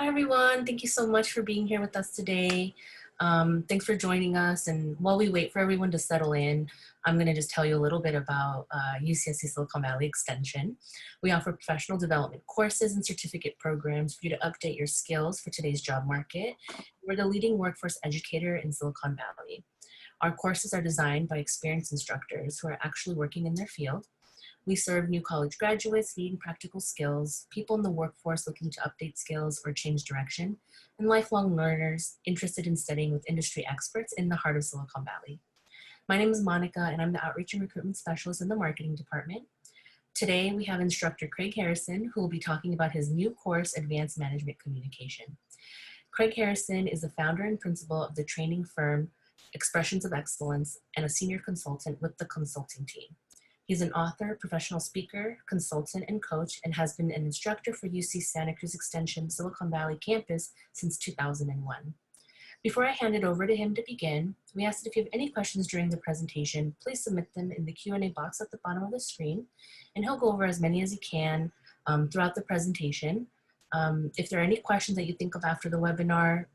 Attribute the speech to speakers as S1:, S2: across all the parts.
S1: Hi, everyone. Thank you so much for being here with us today. Thanks for joining us. And while we wait for everyone to settle in, I'm going to just tell you a little bit about UCSC Silicon Valley Extension. We offer professional development courses and certificate programs for you to update your skills for today's job market. We're the leading workforce educator in Silicon Valley. Our courses are designed by experienced instructors who are actually working in their field. We serve new college graduates needing practical skills, people in the workforce looking to update skills or change direction, and lifelong learners interested in studying with industry experts in the heart of Silicon Valley. My name is Monica, and I'm the Outreach and Recruitment Specialist in the Marketing Department. Today, we have instructor Craig Harrison, who will be talking about his new course, Advanced Management Communication. Craig Harrison is the founder and principal of the training firm Expressions of Excellence and a senior consultant with the consulting team. He's an author, professional speaker, consultant, and coach, and has been an instructor for UC Santa Cruz Extension Silicon Valley campus since 2001. Before I hand it over to him to begin, we ask that if you have any questions during the presentation, please submit them in the Q&A box at the bottom of the screen, and he'll go over as many as he can throughout the presentation. If there are any questions that you think of after the webinar,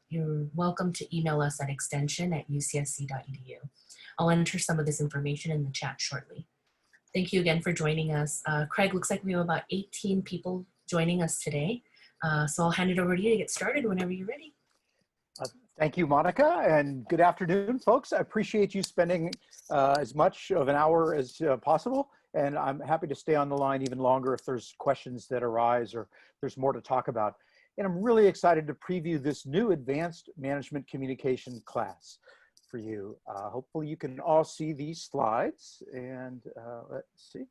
S1: you're welcome to email us at extension@ucsc.edu. I'll enter some of this information in the chat shortly. Thank you again for joining us. Craig, looks like we have about 18 people joining us today. So I'll hand it over to you to get started whenever you're ready.
S2: Thank you, Monica, and good afternoon, folks. I appreciate you spending as much of an hour as possible, and I'm happy to stay on the line even longer if there's questions that arise or there's more to talk about. And I'm really excited to preview this new Advanced Management Communication class for you. Hopefully you can all see these slides, and let's see.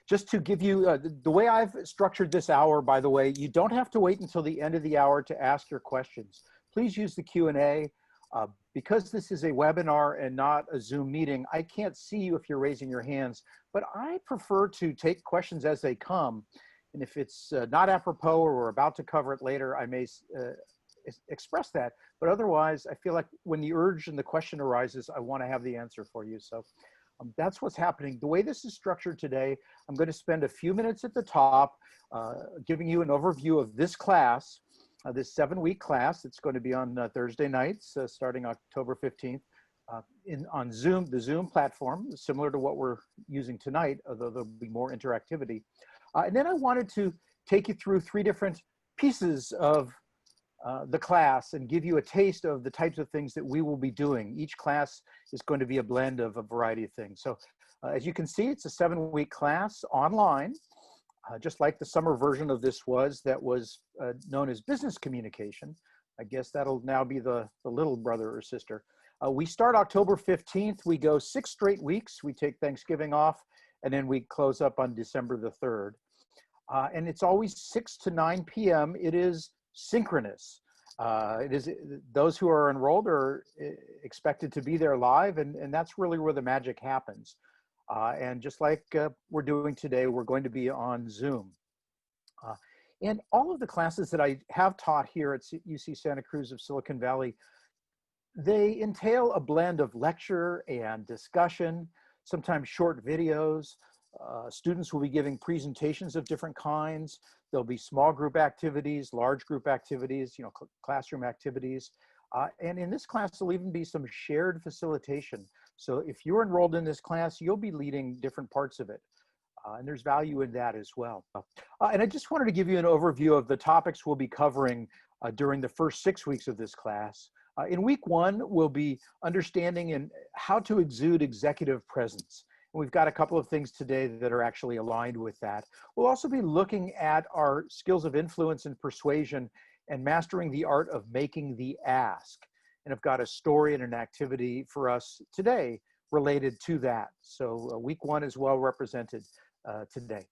S2: Just to give you, the way I've structured this hour, by the way, you don't have to wait until the end of the hour to ask your questions. Please use the Q&A. Because this is a webinar and not a Zoom meeting, I can't see you if you're raising your hands, but I prefer to take questions as they come. And if it's not apropos or we're about to cover it later, I may express that. But otherwise, I feel like when the urge and the question arises, I want to have the answer for you. So that's what's happening. The way this is structured today, I'm going to spend a few minutes at the top giving you an overview of this class, this 7-week class. It's going to be on Thursday nights starting October 15th on Zoom, the Zoom platform, similar to what we're using tonight, although there'll be more interactivity. And then I wanted to take you through 3 different pieces of the class and give you a taste of the types of things that we will be doing. Each class is going to be a blend of a variety of things. So as you can see, it's a 7-week class online, just like the summer version of this was, that was known as business communication. I guess that'll now be the little brother or sister. We start October 15th. We go 6 straight weeks. We take Thanksgiving off, and then we close up on December the 3rd. And it's always 6 to 9 p.m. It is synchronous. It is, those who are enrolled are expected to be there live, and that's really where the magic happens. And just like we're doing today, we're going to be on Zoom. And all of the classes that I have taught here at UC Santa Cruz of Silicon Valley, they entail a blend of lecture and discussion, sometimes short videos. Students will be giving presentations of different kinds. There'll be small group activities, large group activities, classroom activities. And in this class, there'll even be some shared facilitation. So if you're enrolled in this class, you'll be leading different parts of it. And there's value in that as well. And I just wanted to give you an overview of the topics we'll be covering during the first 6 weeks of this class. In week 1, we'll be understanding and how to exude executive presence. And we've got a couple of things today that are actually aligned with that. We'll also be looking at our skills of influence and persuasion and mastering the art of making the ask. And I've got a story and an activity for us today related to that. So week 1 is well represented today.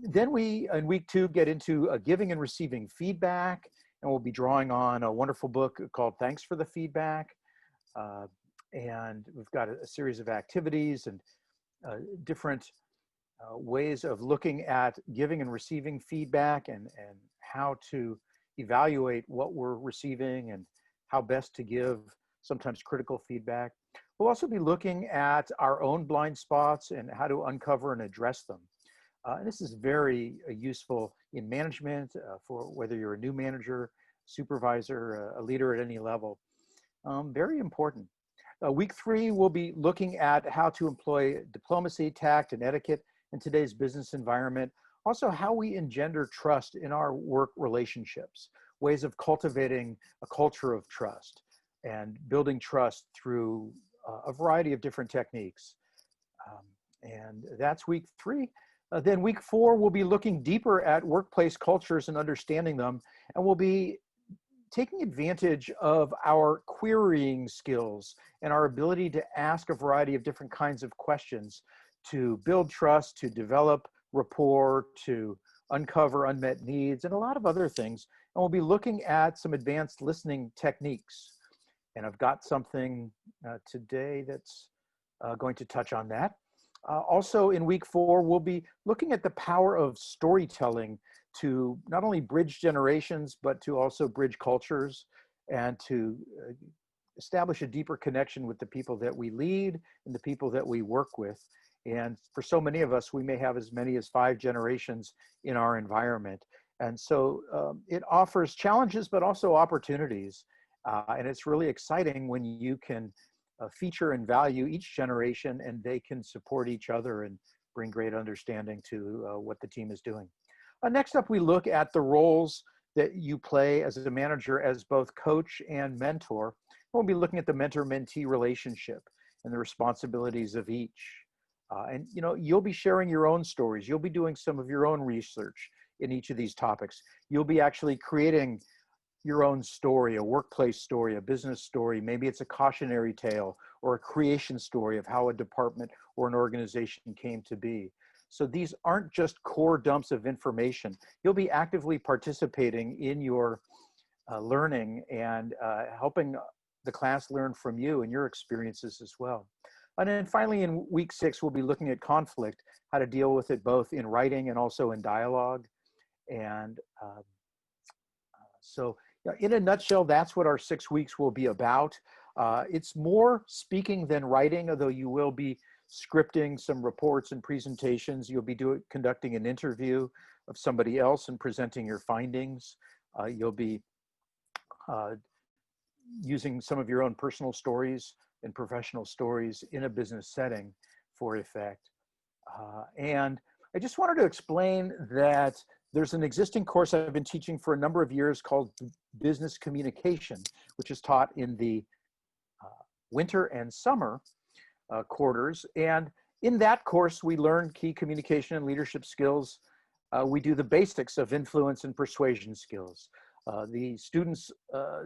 S2: Then we, in week 2, get into giving and receiving feedback. And we'll be drawing on a wonderful book called Thanks for the Feedback. And we've got a series of activities and different ways of looking at giving and receiving feedback and how to evaluate what we're receiving and how best to give sometimes critical feedback. We'll also be looking at our own blind spots and how to uncover and address them. And this is very useful in management for whether you're a new manager, supervisor, a leader at any level. Very important. Week 3, we'll be looking at how to employ diplomacy, tact, and etiquette in today's business environment. Also, how we engender trust in our work relationships, ways of cultivating a culture of trust and building trust through a variety of different techniques. And that's week 3. Then week 4, we'll be looking deeper at workplace cultures and understanding them, and we'll be taking advantage of our querying skills and our ability to ask a variety of different kinds of questions to build trust, to develop rapport, to uncover unmet needs, and a lot of other things. And we'll be looking at some advanced listening techniques. And I've got something today that's going to touch on that. Also in week 4, we'll be looking at the power of storytelling to not only bridge generations, but to also bridge cultures and to establish a deeper connection with the people that we lead and the people that we work with. And for so many of us, we may have as many as 5 generations in our environment. And so it offers challenges, but also opportunities. And it's really exciting when you can feature and value each generation and they can support each other and bring great understanding to what the team is doing. Next up, we look at the roles that you play as a manager as both coach and mentor. We'll be looking at the mentor-mentee relationship and the responsibilities of each. And you know, you'll be sharing your own stories. You'll be doing some of your own research in each of these topics. You'll be actually creating your own story, a workplace story, a business story. Maybe it's a cautionary tale or a creation story of how a department or an organization came to be. So these aren't just core dumps of information. You'll be actively participating in your learning and helping the class learn from you and your experiences as well. And then finally, in week 6, we'll be looking at conflict, how to deal with it both in writing and also in dialogue. And so in a nutshell, that's what our 6 weeks will be about. It's more speaking than writing, although you will be scripting some reports and presentations. You'll be conducting an interview of somebody else and presenting your findings. You'll be using some of your own personal stories and professional stories in a business setting for effect. And I just wanted to explain that there's an existing course I've been teaching for a number of years called Business Communication, which is taught in the winter and summer quarters. And in that course, we learn key communication and leadership skills. We do the basics of influence and persuasion skills. The students,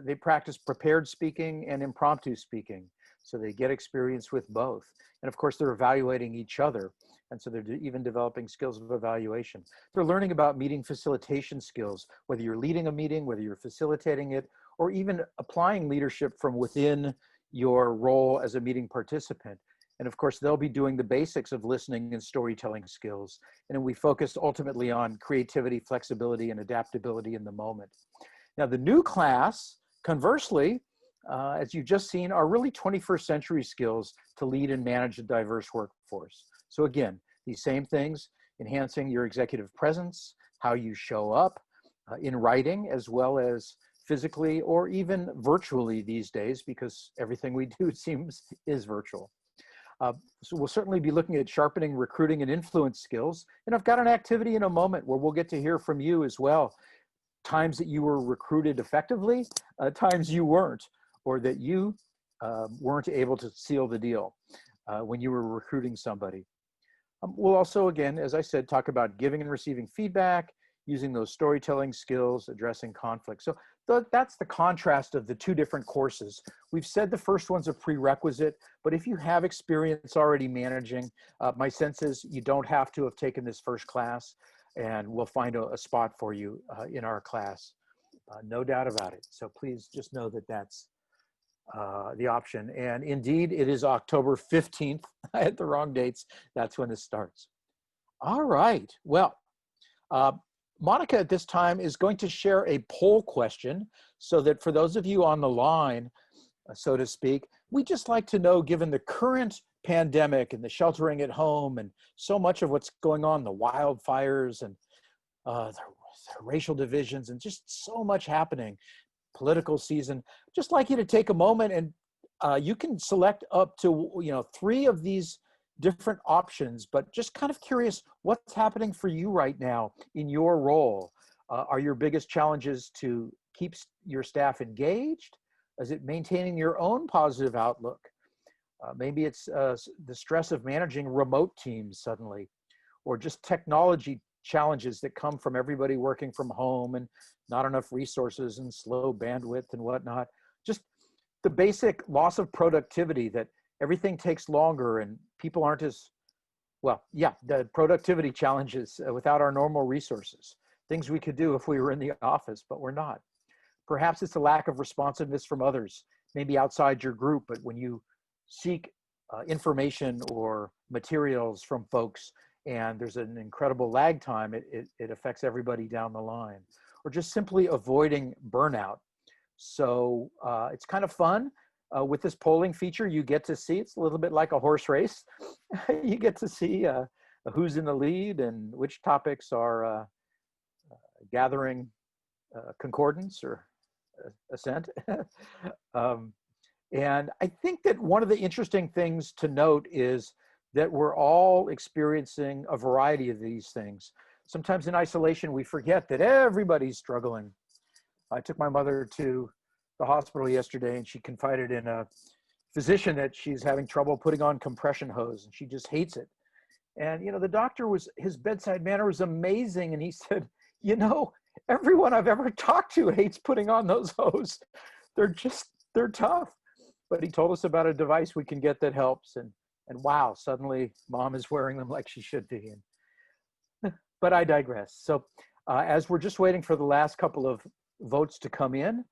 S2: they practice prepared speaking and impromptu speaking. So they get experience with both. And of course, they're evaluating each other. And so they're even developing skills of evaluation. They're learning about meeting facilitation skills, whether you're leading a meeting, whether you're facilitating it, or even applying leadership from within your role as a meeting participant. And of course, they'll be doing the basics of listening and storytelling skills. And we focus ultimately on creativity, flexibility, and adaptability in the moment. Now, the new class, conversely, as you've just seen, are really 21st century skills to lead and manage a diverse workforce. So again, these same things, enhancing your executive presence, how you show up in writing, as well as physically or even virtually these days, because everything we do, it seems, is virtual. So we'll certainly be looking at sharpening recruiting and influence skills. And I've got an activity in a moment where we'll get to hear from you as well. Times that you were recruited effectively, times you weren't, or that you weren't able to seal the deal when you were recruiting somebody. We'll also, again, as I said, talk about giving and receiving feedback, using those storytelling skills, addressing conflict. So that's the contrast of the 2 different courses. We've said the first one's a prerequisite, but if you have experience already managing, my sense is you don't have to have taken this first class, and we'll find a spot for you in our class. No doubt about it. So please just know that that's the option. And indeed, it is October 15th. I had the wrong dates. That's when this starts. All right. Well, Monica at this time is going to share a poll question so that for those of you on the line, so to speak, we'd just like to know, given the current pandemic and the sheltering at home and so much of what's going on, the wildfires and the racial divisions and just so much happening, political season, just like you to take a moment and you can select up to 3 of these different options, but just kind of curious what's happening for you right now in your role. Are your biggest challenges to keep your staff engaged? Is it maintaining your own positive outlook? Maybe it's the stress of managing remote teams suddenly, or just technology challenges that come from everybody working from home and not enough resources and slow bandwidth and whatnot. Just the basic loss of productivity, that everything takes longer and people aren't as, well, yeah, the productivity challenges without our normal resources, things we could do if we were in the office, but we're not. Perhaps it's a lack of responsiveness from others, maybe outside your group, but when you seek information or materials from folks and there's an incredible lag time, it affects everybody down the line. Or just simply avoiding burnout. So it's kind of fun. With this polling feature, you get to see, it's a little bit like a horse race. You get to see who's in the lead and which topics are gathering concordance or assent. And I think that one of the interesting things to note is that we're all experiencing a variety of these things. Sometimes in isolation, we forget that everybody's struggling. I took my mother to the hospital yesterday and she confided in a physician that she's having trouble putting on compression hose and she just hates it. And, the doctor his bedside manner was amazing. And he said, everyone I've ever talked to hates putting on those hoses. They're tough. But he told us about a device we can get that helps. And wow, suddenly mom is wearing them like she should be. But I digress. So as we're just waiting for the last couple of votes to come in,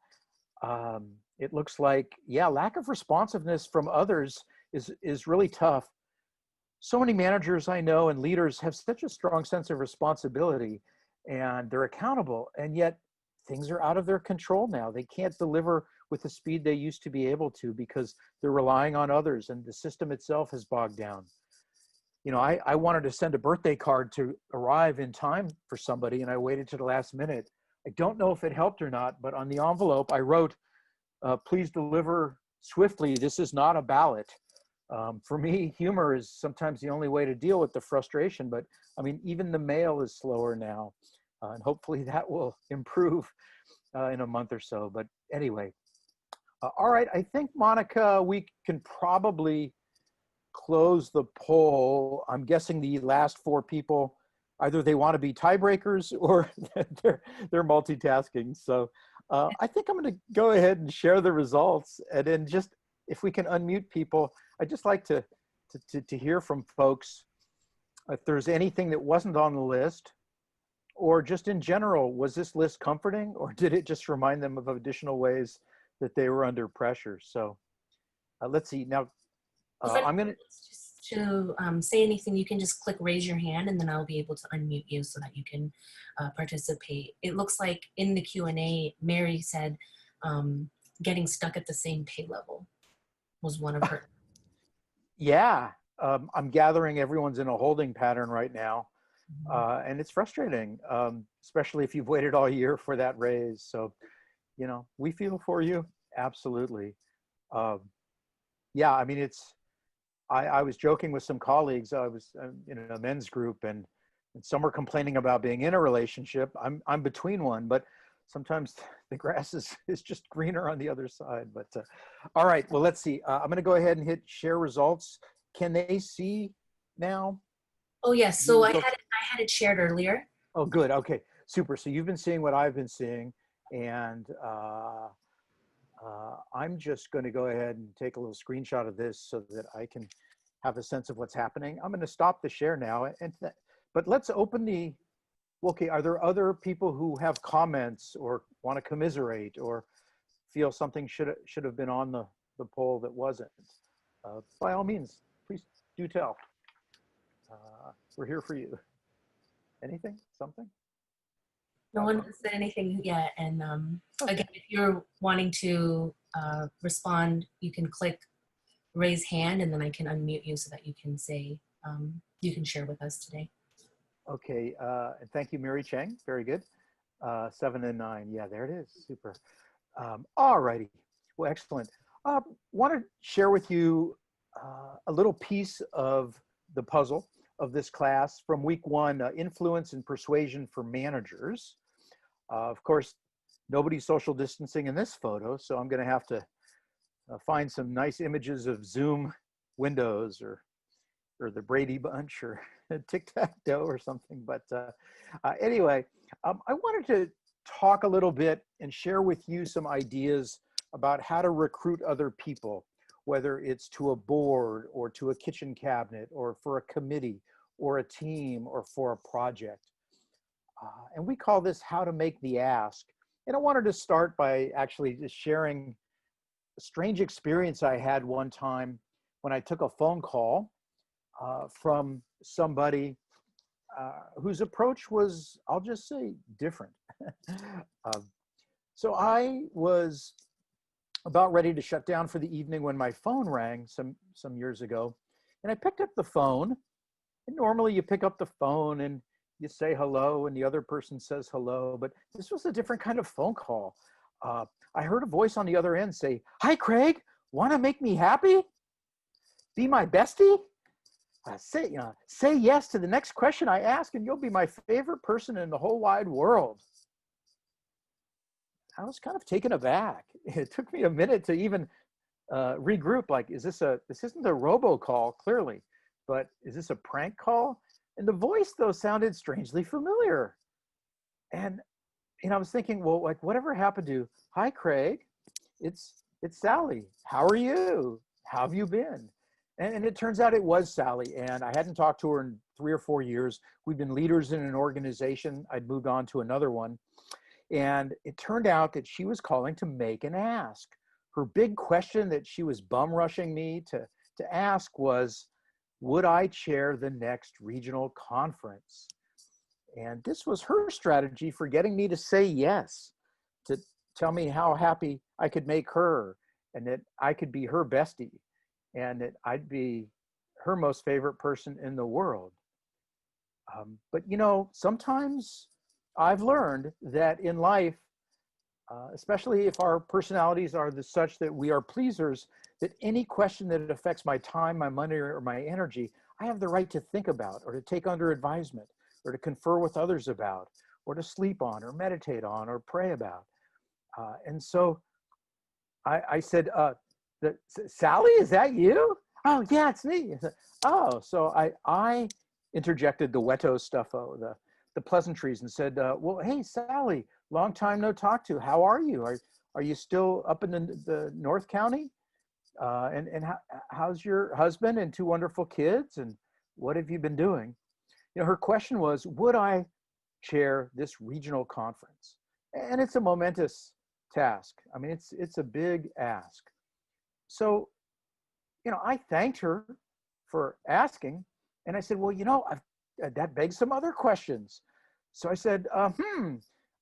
S2: it looks like, lack of responsiveness from others is really tough. So many managers I know and leaders have such a strong sense of responsibility and they're accountable, and yet things are out of their control now. They can't deliver with the speed they used to be able to because they're relying on others and the system itself has bogged down. I wanted to send a birthday card to arrive in time for somebody and I waited to the last minute. I don't know if it helped or not, but on the envelope I wrote, please deliver swiftly. This is not a ballot. For me, humor is sometimes the only way to deal with the frustration, but I mean, even the mail is slower now. And hopefully that will improve in a month or so. But anyway, all right, I think, Monica, we can probably close the poll. I'm guessing the last 4 people, either they want to be tiebreakers or they're multitasking. So I think I'm going to go ahead and share the results. And then just, if we can unmute people, I'd just like to hear from folks if there's anything that wasn't on the list, or just in general, was this list comforting or did it just remind them of additional ways that they were under pressure? So let's see. Now, I'm going
S1: to say anything, you can just click raise your hand and then I'll be able to unmute you so that you can participate. It looks like in the Q&A, Mary said getting stuck at the same pay level was one of her.
S2: Yeah, I'm gathering everyone's in a holding pattern right now. And it's frustrating, especially if you've waited all year for that raise. So, we feel for you. Absolutely. Yeah, I mean, I was joking with some colleagues. I was in a men's group and some were complaining about being in a relationship. I'm between one, but sometimes the grass is just greener on the other side. But all right, well, let's see. I'm going to go ahead and hit share results. Can they see now?
S1: Oh, yes. So I had it shared earlier.
S2: Oh, good. Okay, super. So you've been seeing what I've been seeing, and I'm just going to go ahead and take a little screenshot of this so that I can have a sense of what's happening. I'm going to stop the share now, but let's open the. Okay, are there other people who have comments or want to commiserate or feel something should have been on the poll that wasn't? By all means, please do tell. We're here for you. Anything? Something?
S1: No one has said anything yet. And okay. Again, if you're wanting to respond, you can click raise hand, and then I can unmute you so that you can say, you can share with us today.
S2: Okay, and thank you, Mary Chang. Very good. 7 and 9. Yeah, there it is. Super. All righty. Well, excellent. Want to share with you a little piece of the puzzle of this class from week 1, influence and persuasion for managers. Of course, nobody's social distancing in this photo, so I'm going to have to find some nice images of Zoom windows or the Brady Bunch or tic-tac-toe or something. But anyway, I wanted to talk a little bit and share with you some ideas about how to recruit other people, whether it's to a board or to a kitchen cabinet or for a committee or a team or for a project. And we call this how to make the ask. And I wanted to start by actually just sharing a strange experience I had one time when I took a phone call from somebody whose approach was, I'll just say, different. So I was about ready to shut down for the evening when my phone rang some years ago, and I picked up the phone. And normally you pick up the phone and you say hello and the other person says hello, but this was a different kind of phone call. I heard a voice on the other end say, "Hi, Craig, want to make me happy? Be my bestie? Say yes to the next question I ask and you'll be my favorite person in the whole wide world." I was kind of taken aback. It took me a minute to even regroup. Like, this isn't a robocall, clearly, but is this a prank call? And the voice, though, sounded strangely familiar. And I was thinking, well, like, whatever happened to, "Hi, Craig, it's Sally. How are you? How have you been?" And it turns out it was Sally, and I hadn't talked to her in 3 or 4 years. We've been leaders in an organization. I'd moved on to another one. And it turned out that she was calling to make an ask. Her big question that she was bum rushing me to ask was, would I chair the next regional conference? And this was her strategy for getting me to say yes, to tell me how happy I could make her and that I could be her bestie and that I'd be her most favorite person in the world. But sometimes I've learned that in life, especially if our personalities are such that we are pleasers, that any question that affects my time, my money, or my energy, I have the right to think about or to take under advisement or to confer with others about or to sleep on or meditate on or pray about. And so I said, "Sally, is that you?" "Oh, yeah, it's me." I said, "Oh," so I interjected the wetto stuffo, the pleasantries, and said, "Well, hey, Sally, long time no talk to. How are you? Are you still up in the North County? And how's your husband and 2 wonderful kids? And what have you been doing?" Her question was, would I chair this regional conference? And it's a momentous task. I mean, it's a big ask. So, I thanked her for asking, and I said, "Well, that begs some other questions." So I said,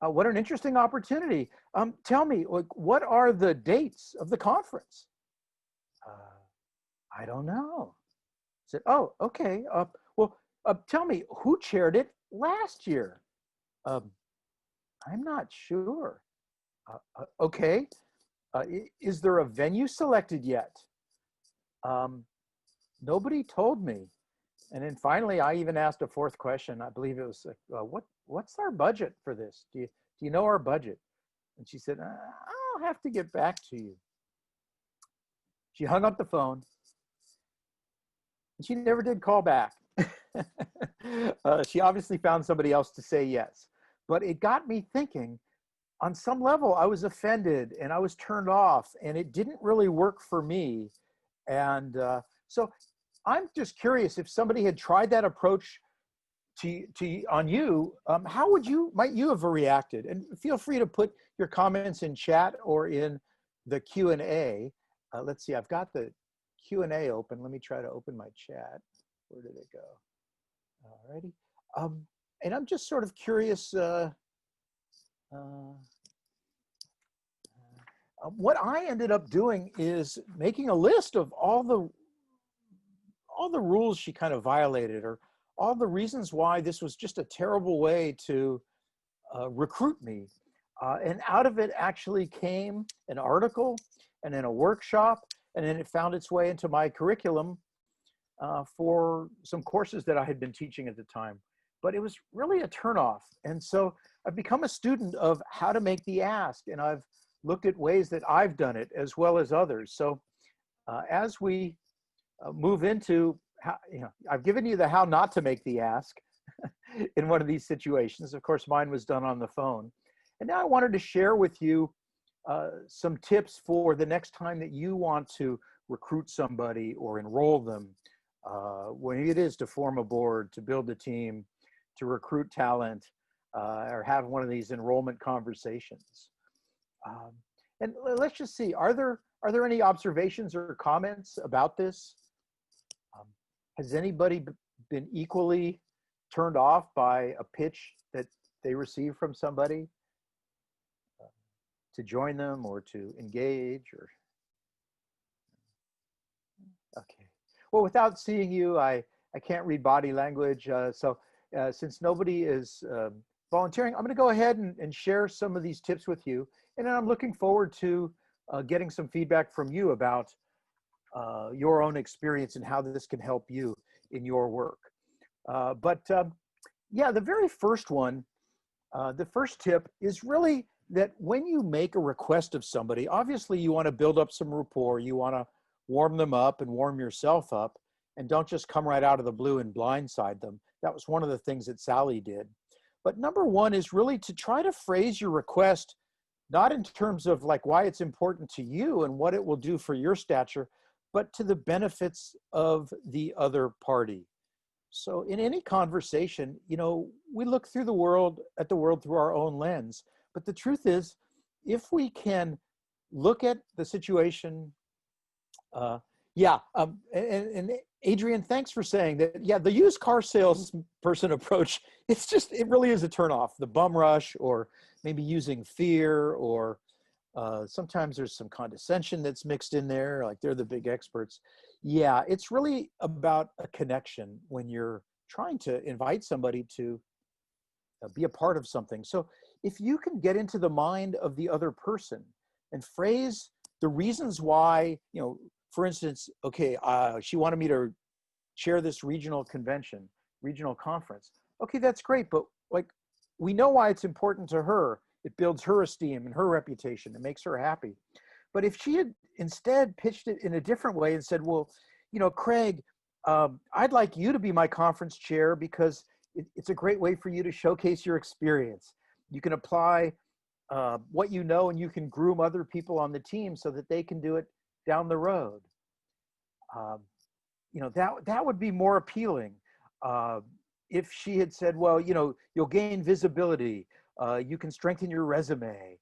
S2: what an interesting opportunity. Tell me, like, what are the dates of the conference?" "I don't know." I said, "Oh, okay. Well, tell me, who chaired it last year?" "I'm not sure." Okay. Is there a venue selected yet?" Nobody told me. And then finally, I even asked a 4th question. I believe it was, what's our budget for this? Do you know our budget? And she said, "I'll have to get back to you." She hung up the phone, and she never did call back. She obviously found somebody else to say yes. But it got me thinking, on some level, I was offended and I was turned off, and it didn't really work for me. And so I'm just curious, if somebody had tried that approach on you, how might you have reacted? And feel free to put your comments in chat or in the Q&A. Let's see, I've got the Q&A open. Let me try to open my chat. Where did it go? Alrighty. And I'm just sort of curious. What I ended up doing is making a list of all the rules she kind of violated, or all the reasons why this was just a terrible way to recruit me. And out of it actually came an article and then a workshop, and then it found its way into my curriculum for some courses that I had been teaching at the time. But it was really a turnoff. And so I've become a student of how to make the ask, and I've looked at ways that I've done it as well as others. So as we move into how, I've given you the how not to make the ask in one of these situations. Of course, mine was done on the phone. And now I wanted to share with you some tips for the next time that you want to recruit somebody or enroll them, when it is to form a board, to build a team, to recruit talent, or have one of these enrollment conversations. And let's just see, are there any observations or comments about this? Has anybody been equally turned off by a pitch that they received from somebody to join them or to engage? Or okay, well, without seeing you, I can't read body language. So since nobody is volunteering, I'm going to go ahead and share some of these tips with you. And then I'm looking forward to getting some feedback from you about your own experience and how this can help you in your work. Yeah, the very first one, the first tip is really that when you make a request of somebody, obviously you want to build up some rapport, you want to warm them up and warm yourself up, and don't just come right out of the blue and blindside them. That was one of the things that Sally did. But number one is really to try to phrase your request, not in terms of like why it's important to you and what it will do for your stature, but to the benefits of the other party. So in any conversation, we look through the world through our own lens. But the truth is, if we can look at the situation, and Adrian, thanks for saying that. Yeah, the used car salesperson approach, it really is a turnoff. The bum rush, or maybe using fear, or sometimes there's some condescension that's mixed in there, like they're the big experts. Yeah, it's really about a connection when you're trying to invite somebody to be a part of something. So if you can get into the mind of the other person and phrase the reasons why, for instance, okay, she wanted me to chair this regional conference. Okay, that's great, but like, we know why it's important to her. It builds her esteem and her reputation. It makes her happy. But if she had instead pitched it in a different way and said, well, Craig, I'd like you to be my conference chair because it's a great way for you to showcase your experience. You can apply what you know, and you can groom other people on the team so that they can do it down the road. That would be more appealing. If she had said, well, you'll gain visibility, you can strengthen your resume,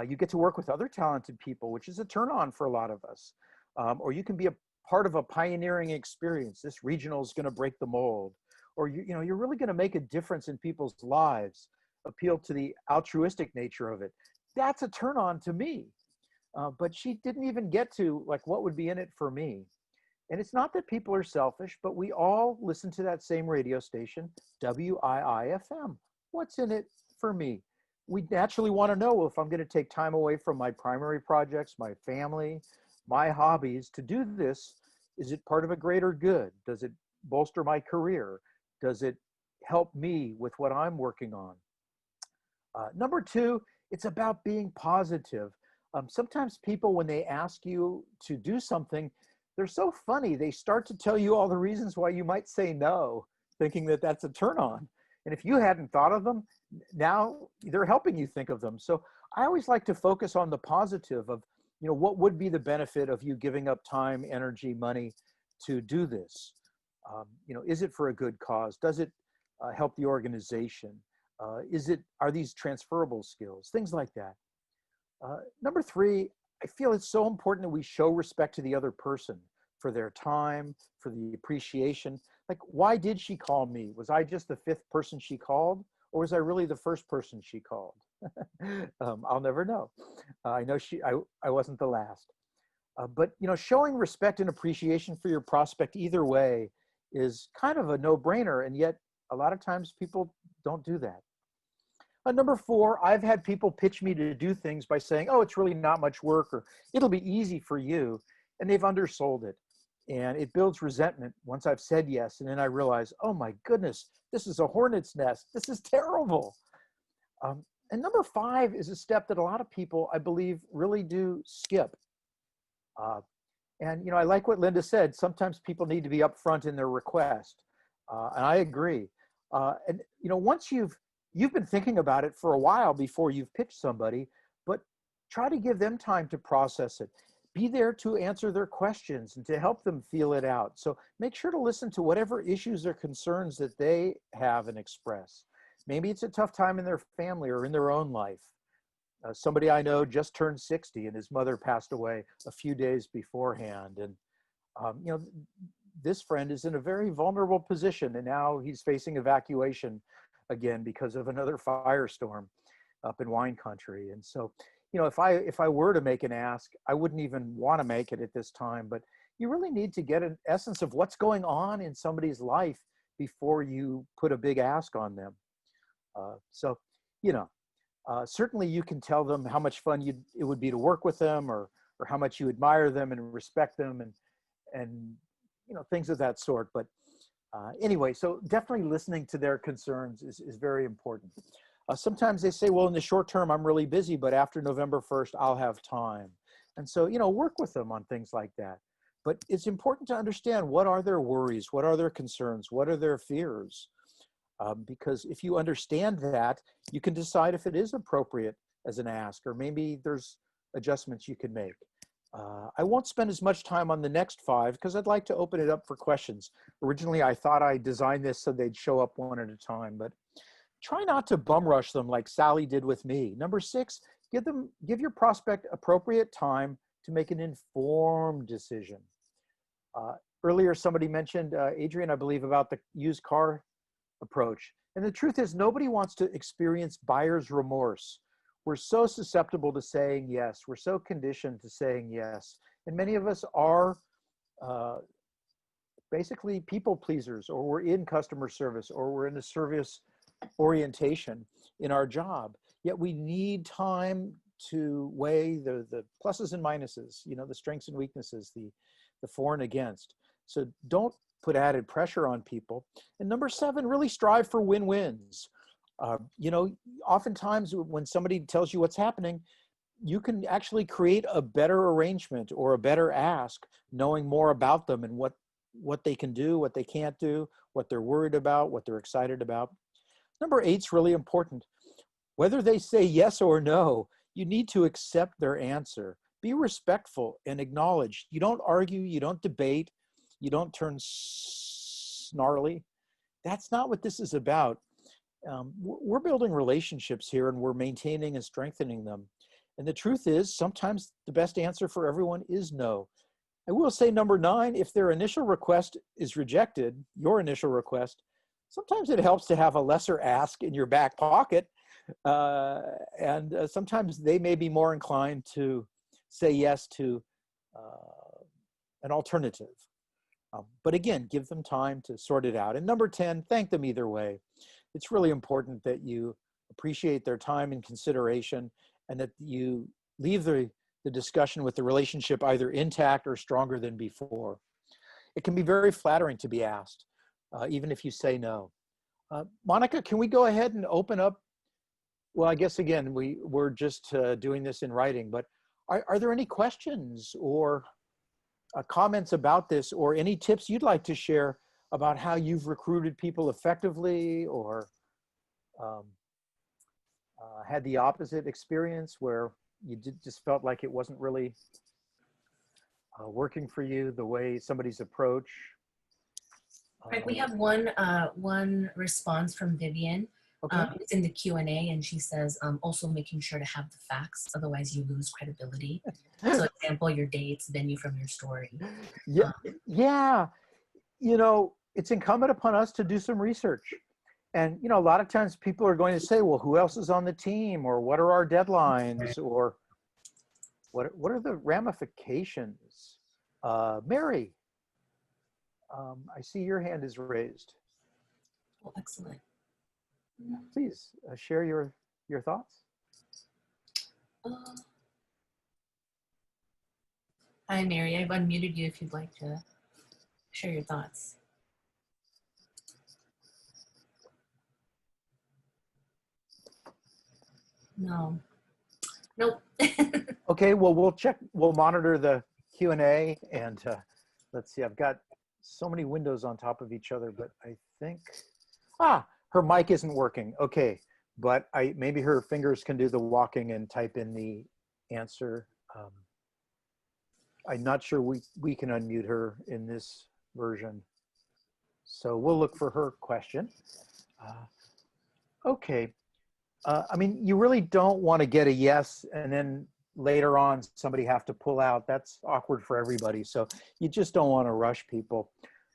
S2: you get to work with other talented people, which is a turn on for a lot of us. Or you can be a part of a pioneering experience. This regional is going to break the mold. Or you're really going to make a difference in people's lives, appeal to the altruistic nature of it. That's a turn on to me. But she didn't even get to like what would be in it for me. And it's not that people are selfish, but we all listen to that same radio station, WIIFM. What's in it for me? We naturally want to know if I'm going to take time away from my primary projects, my family, my hobbies to do this. Is it part of a greater good? Does it bolster my career? Does it help me with what I'm working on? Number two, it's about being positive. Sometimes people, when they ask you to do something, they're so funny. They start to tell you all the reasons why you might say no, thinking that that's a turn on. And if you hadn't thought of them, now they're helping you think of them. So I always like to focus on the positive of, what would be the benefit of you giving up time, energy, money to do this? Is it for a good cause? Does it help the organization? Are these transferable skills? Things like that. Number three, I feel it's so important that we show respect to the other person for their time, for the appreciation. Like, why did she call me? Was I just the fifth person she called? Or was I really the first person she called? I'll never know. I know I wasn't the last. But showing respect and appreciation for your prospect either way is kind of a no-brainer, and yet a lot of times people don't do that. Number 4, I've had people pitch me to do things by saying, oh, it's really not much work, or it'll be easy for you, and they've undersold it. And it builds resentment once I've said yes, and then I realize, oh my goodness, this is a hornet's nest. This is terrible. And number 5 is a step that a lot of people, I believe, really do skip. And I like what Linda said. Sometimes people need to be upfront in their request, and I agree. And once you've been thinking about it for a while before you've pitched somebody, but try to give them time to process it. Be there to answer their questions and to help them feel it out. So make sure to listen to whatever issues or concerns that they have and express. Maybe it's a tough time in their family or in their own life. Somebody I know just turned 60 and his mother passed away a few days beforehand. And, this friend is in a very vulnerable position, and now he's facing evacuation again because of another firestorm up in wine country. And so, if I were to make an ask, I wouldn't even want to make it at this time, but you really need to get an essence of what's going on in somebody's life before you put a big ask on them. Certainly you can tell them how much fun it would be to work with them, or how much you admire them and respect them, and things of that sort. But anyway, so definitely listening to their concerns is very important. Sometimes they say, well, in the short term, I'm really busy, but after November 1st, I'll have time. And so, work with them on things like that. But it's important to understand, what are their worries? What are their concerns? What are their fears? Because if you understand that, you can decide if it is appropriate as an ask, or maybe there's adjustments you can make. I won't spend as much time on the next 5 because I'd like to open it up for questions. Originally, I thought I designed this so they'd show up one at a time, but try not to bum rush them like Sally did with me. Number 6, give your prospect appropriate time to make an informed decision. Earlier, somebody mentioned, Adrian, I believe, about the used car approach. And the truth is, nobody wants to experience buyer's remorse. We're so susceptible to saying yes. We're so conditioned to saying yes. And many of us are basically people pleasers, or we're in customer service, or we're in a service orientation in our job. Yet we need time to weigh the pluses and minuses, the strengths and weaknesses, the for and against. So don't put added pressure on people. And number 7, really strive for win-wins. Oftentimes when somebody tells you what's happening, you can actually create a better arrangement or a better ask, knowing more about them and what they can do, what they can't do, what they're worried about, what they're excited about. Number 8's really important. Whether they say yes or no, you need to accept their answer. Be respectful and acknowledge. You don't argue, you don't debate, you don't turn snarly. That's not what this is about. We're building relationships here, and we're maintaining and strengthening them. And the truth is, sometimes the best answer for everyone is no. I will say, number 9, if their initial request is rejected, your initial request, sometimes it helps to have a lesser ask in your back pocket. And sometimes they may be more inclined to say yes to an alternative. But again, give them time to sort it out. And number 10, thank them either way. It's really important that you appreciate their time and consideration, and that you leave the discussion with the relationship either intact or stronger than before. It can be very flattering to be asked, even if you say no. Monica, can we go ahead and open up? Well, I guess, again, we're just doing this in writing, but are there any questions or comments about this, or any tips you'd like to share about how you've recruited people effectively, or had the opposite experience where you just felt like it wasn't really working for you, the way somebody's approach?
S1: Right, we have one response from Vivian.
S2: Okay.
S1: It's in the Q&A, and she says, also making sure to have the facts, otherwise you lose credibility. So example, your dates, venue from your story.
S2: Yeah, it's incumbent upon us to do some research. And, you know, a lot of times people are going to say, well, who else is on the team? Or what are our deadlines? Or what are the ramifications? Mary, I see your hand is raised.
S1: Oh, excellent.
S2: Please share your thoughts.
S1: Hi, Mary. I've unmuted you if you'd like to share your thoughts. No. Nope.
S2: Okay, well, we'll monitor the Q&A, and let's see, I've got so many windows on top of each other, but I think, her mic isn't working. Okay, but maybe her fingers can do the walking and type in the answer. I'm not sure we can unmute her in this version. So we'll look for her question. Okay. I mean, you really don't want to get a yes and then later on somebody have to pull out. That's awkward for everybody. So you just don't want to rush people.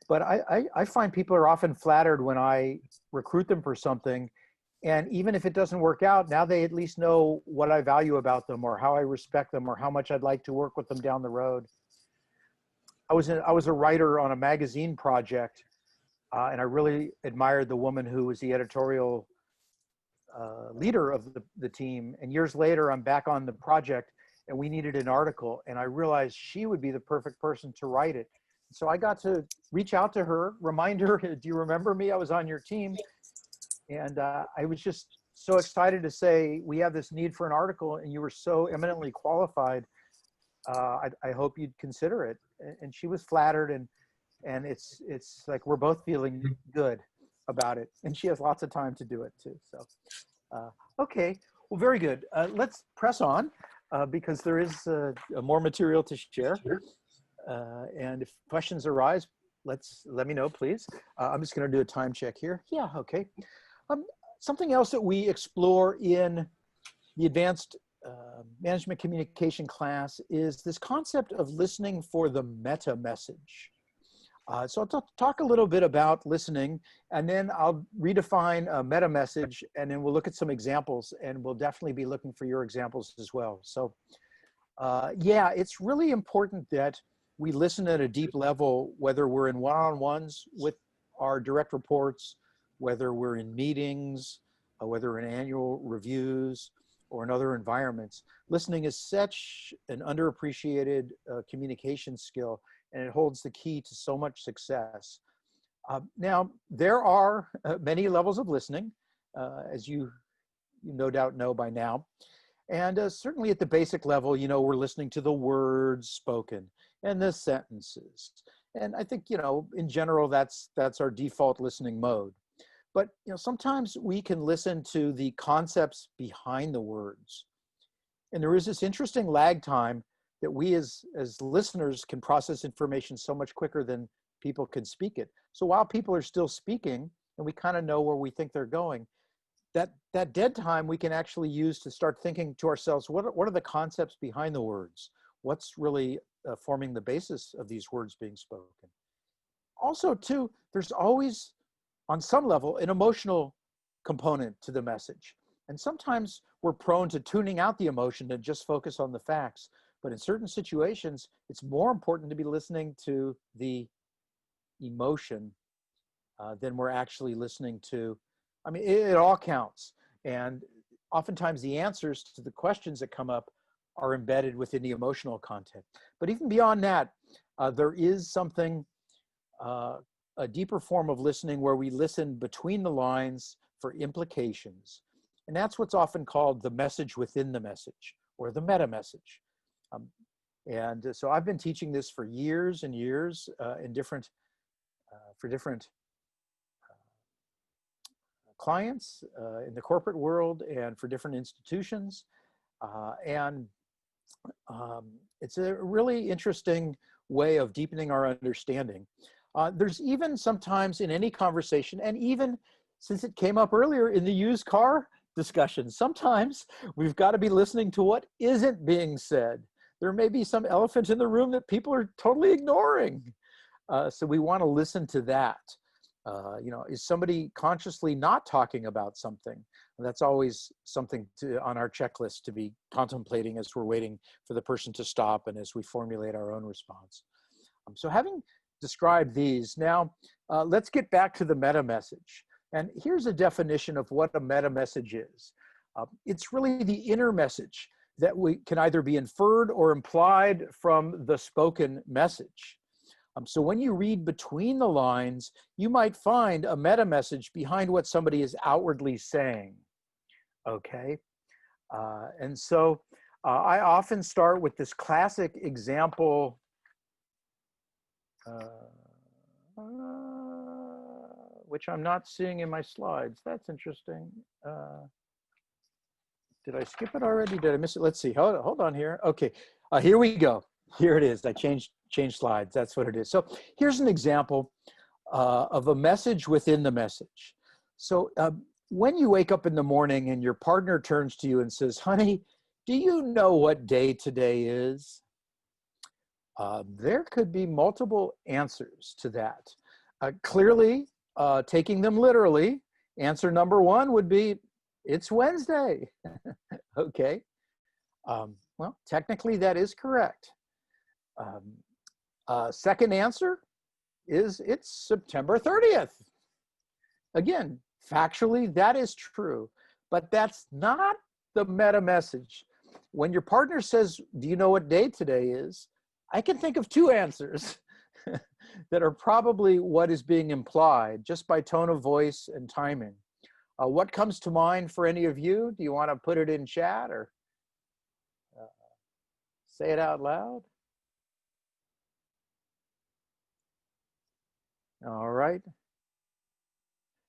S2: But I find people are often flattered when I recruit them for something. And even if it doesn't work out, now they at least know what I value about them or how I respect them or how much I'd like to work with them down the road. I was a writer on a magazine project, and I really admired the woman who was the editorial leader of the team. And years later, I'm back on the project and we needed an article, and I realized she would be the perfect person to write it. So I got to reach out to her, remind her, do you remember me? I was on your team. And I was just so excited to say, we have this need for an article and you were so eminently qualified. I hope you'd consider it. And she was flattered, and it's like we're both feeling good about it. And she has lots of time to do it too. So, okay, well, very good. Let's press on because there is more material to share. And if questions arise, let me know, please. I'm just going to do a time check here. Yeah, okay. Something else that we explore in the advanced management communication class is this concept of listening for the meta message. So I'll talk a little bit about listening, and then I'll redefine a meta message, and then we'll look at some examples, and we'll definitely be looking for your examples as well. So yeah, it's really important that we listen at a deep level, whether we're in one-on-ones with our direct reports, whether we're in meetings, whether we're in annual reviews, or in other environments. Listening is such an underappreciated communication skill, and it holds the key to so much success. Now, there are many levels of listening, as you no doubt know by now. And certainly at the basic level, you know, we're listening to the words spoken and the sentences. And I think, you know, in general, that's our default listening mode. But, you know, sometimes we can listen to the concepts behind the words. And there is this interesting lag time that we as listeners can process information so much quicker than people can speak it. So while people are still speaking and we kind of know where we think they're going, that dead time we can actually use to start thinking to ourselves, what are the concepts behind the words? What's really forming the basis of these words being spoken? Also, too, there's always, on some level, an emotional component to the message. And sometimes we're prone to tuning out the emotion and just focus on the facts. But in certain situations, it's more important to be listening to the emotion than we're actually listening to. I mean, it all counts. And oftentimes the answers to the questions that come up are embedded within the emotional content. But even beyond that, there is something, a deeper form of listening where we listen between the lines for implications. And that's what's often called the message within the message, or the meta message. And so I've been teaching this for years and years in for different clients in the corporate world and for different institutions. It's a really interesting way of deepening our understanding. There's even sometimes in any conversation, and even since it came up earlier in the used car discussion, sometimes we've got to be listening to what isn't being said. There may be some elephant in the room that people are totally ignoring. So we want to listen to that. You know, is somebody consciously not talking about something? That's always something on our checklist to be contemplating as we're waiting for the person to stop and as we formulate our own response. So having described these, now let's get back to the meta message. And here's a definition of what a meta message is. It's really the inner message that we can either be inferred or implied from the spoken message. So when you read between the lines, you might find a meta message behind what somebody is outwardly saying. Okay, and so I often start with this classic example, which I'm not seeing in my slides. That's interesting. Did I skip it already? Did I miss it? Let's see. Hold on here. Okay, here we go. Here it is. I changed slides. That's what it is. So here's an example of a message within the message. So when you wake up in the morning and your partner turns to you and says, "Honey, do you know what day today is?" There could be multiple answers to that. Clearly, taking them literally, answer number one would be, it's Wednesday. Okay. Well, technically that is correct. Second answer is it's September 30th. Again, factually, that is true, but that's not the meta message. When your partner says, "Do you know what day today is?" I can think of two answers that are probably what is being implied just by tone of voice and timing. What comes to mind for any of you? Do you want to put it in chat or say it out loud? All right.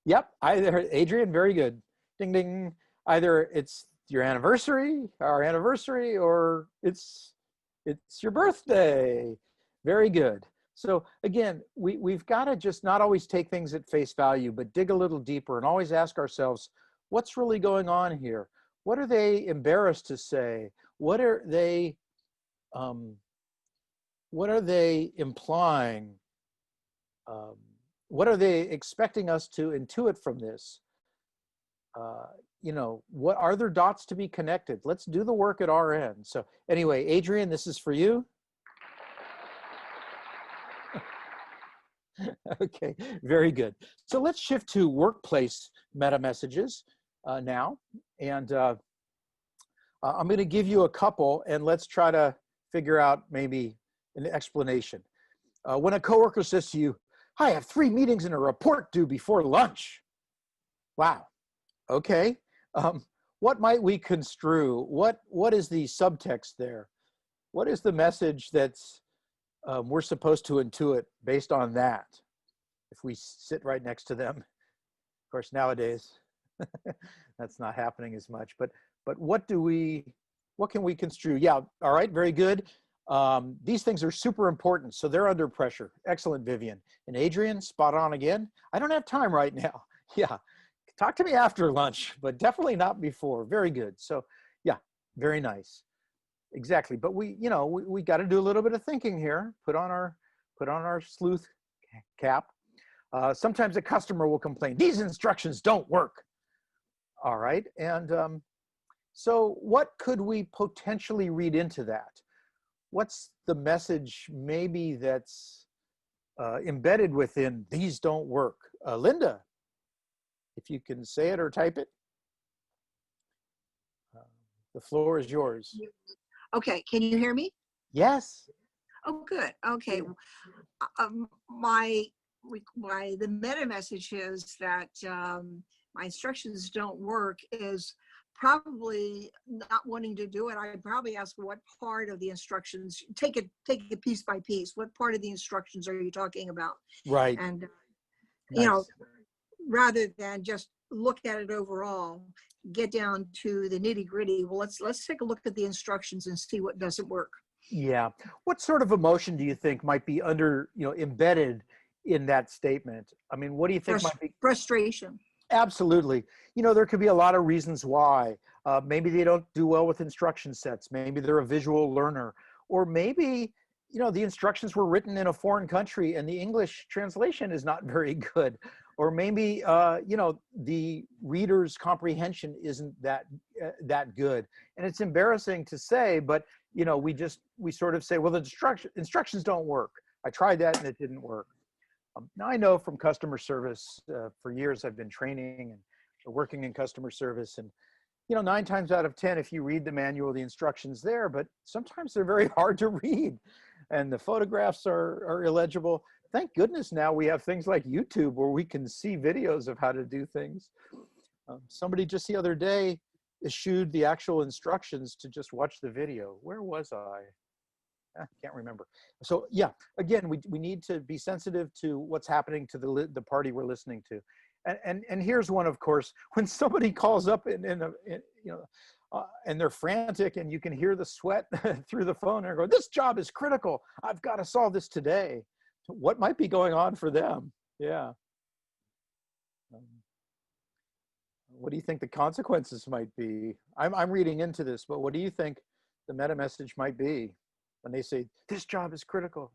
S2: Yep, either Adrian, very good. Ding, ding. Either it's your anniversary, our anniversary, or it's your birthday. Very good. So again, we've got to just not always take things at face value, but dig a little deeper and always ask ourselves, what's really going on here? What are they embarrassed to say? What are they implying? What are they expecting us to intuit from this? You know, what are there dots to be connected? Let's do the work at our end. So anyway, Adrian, this is for you. Okay, very good. So let's shift to workplace meta messages now. And I'm going to give you a couple and let's try to figure out maybe an explanation. When a coworker says to you, "I have 3 meetings and a report due before lunch." Wow. Okay. What might we construe? What is the subtext there? What is the message that's we're supposed to intuit based on that? If we sit right next to them, of course, nowadays that's not happening as much. But what can we construe? Yeah. All right. Very good. These things are super important, so they're under pressure. Excellent, Vivian. And Adrian, spot on again. I don't have time right now. Yeah, talk to me after lunch, but definitely not before. Very good. So yeah, very nice. Exactly. But we got to do a little bit of thinking here. Put on our sleuth cap. Sometimes a customer will complain, "These instructions don't work." All right. And so what could we potentially read into that? What's the message maybe that's embedded within "these don't work"? Linda, if you can say it or type it, the floor is yours.
S3: Okay, can you hear me?
S2: Yes.
S3: Oh, good. Okay. The meta message is that my instructions don't work is probably not wanting to do it. I'd probably ask what part of the instructions, take it piece by piece. What part of the instructions are you talking about?
S2: Right.
S3: And,
S2: Nice.
S3: you know, rather than just look at it overall, get down to the nitty gritty. Well, let's take a look at the instructions and see what doesn't work.
S2: Yeah. What sort of emotion do you think might be embedded in that statement? I mean, what do you think might be?
S3: Frustration.
S2: Absolutely. There could be a lot of reasons why. Maybe they don't do well with instruction sets. Maybe they're a visual learner. Or maybe, the instructions were written in a foreign country and the English translation is not very good. or maybe, you know, the reader's comprehension isn't that good. And it's embarrassing to say, but, you know, we sort of say, well, the instructions don't work. I tried that and it didn't work. Now I know from customer service, for years I've been training and working in customer service, and, you know, 9 times out of 10, if you read the manual, the instructions there, but sometimes they're very hard to read and the photographs are illegible. Thank goodness now we have things like YouTube where we can see videos of how to do things. Somebody just the other day eschewed the actual instructions to just watch the video. Where was I? Can't remember. So yeah, again, we need to be sensitive to what's happening to the party we're listening to. And here's one, of course, when somebody calls up and they're frantic and you can hear the sweat through the phone and go, this job is critical. I've got to solve this today. What might be going on for them? Yeah. What do you think the consequences might be? I'm reading into this, but what do you think the meta message might be when they say, this job is critical?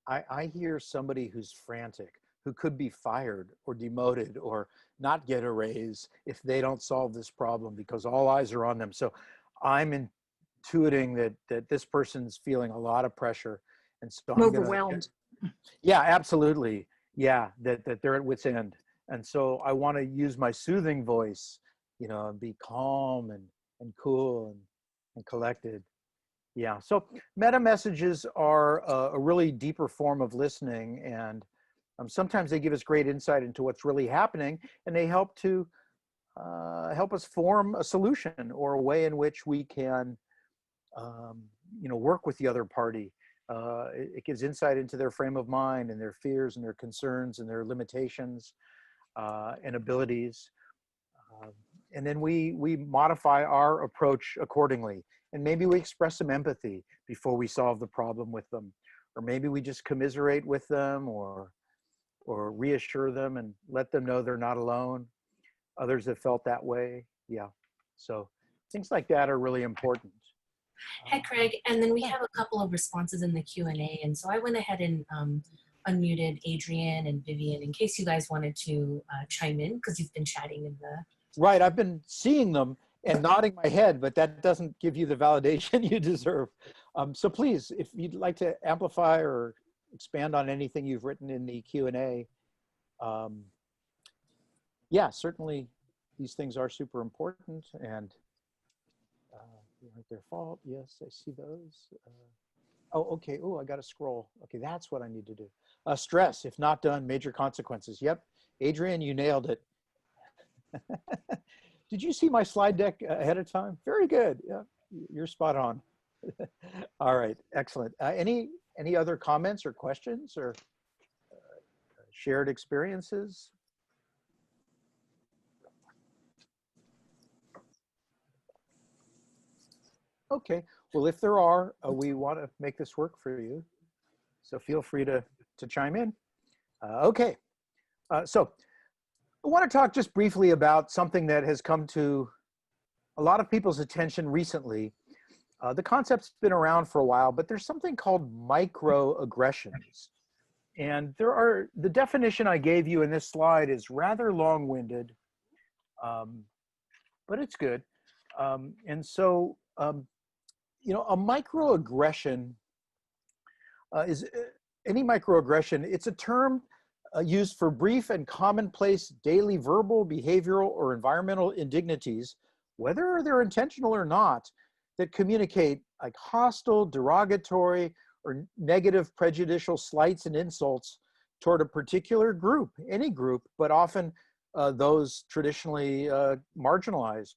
S2: I hear somebody who's frantic, who could be fired or demoted or not get a raise if they don't solve this problem because all eyes are on them. So I'm intuiting that this person's feeling a lot of pressure. And so I'm
S3: Overwhelmed.
S2: Yeah, absolutely. Yeah, that they're at wit's end. And so I want to use my soothing voice, you know, and be calm and cool and collected. Yeah, so meta messages are a really deeper form of listening, and sometimes they give us great insight into what's really happening, and they help to help us form a solution or a way in which we can, you know, work with the other party. It gives insight into their frame of mind and their fears and their concerns and their limitations and abilities. And then we modify our approach accordingly. And maybe we express some empathy before we solve the problem with them. Or maybe we just commiserate with them or reassure them and let them know they're not alone. Others have felt that way. Yeah. So things like that are really important.
S1: Hey, Craig, and then we have a couple of responses in the Q&A, and so I went ahead and unmuted Adrian and Vivian in case you guys wanted to chime in because you've been chatting in the...
S2: Right, I've been seeing them and nodding my head, but that doesn't give you the validation you deserve. So please, if you'd like to amplify or expand on anything you've written in the Q&A, yeah, certainly these things are super important and aren't their fault. Yes, I see those. Oh, okay. Oh, I got to scroll. Okay, that's what I need to do. Stress, if not done, major consequences. Yep, Adrian, you nailed it. Did you see my slide deck ahead of time? Very good. Yeah, you're spot on. All right, excellent. Any other comments or questions or shared experiences? Okay, well, if there are, we want to make this work for you. So feel free to chime in. Okay, so I want to talk just briefly about something that has come to a lot of people's attention recently. The concept's been around for a while, but there's something called microaggressions. And the definition I gave you in this slide is rather long-winded, but it's good. And so, you know, a microaggression is any microaggression. It's a term used for brief and commonplace daily verbal, behavioral, or environmental indignities, whether they're intentional or not, that communicate like hostile, derogatory, or negative prejudicial slights and insults toward a particular group, any group, but often those traditionally marginalized.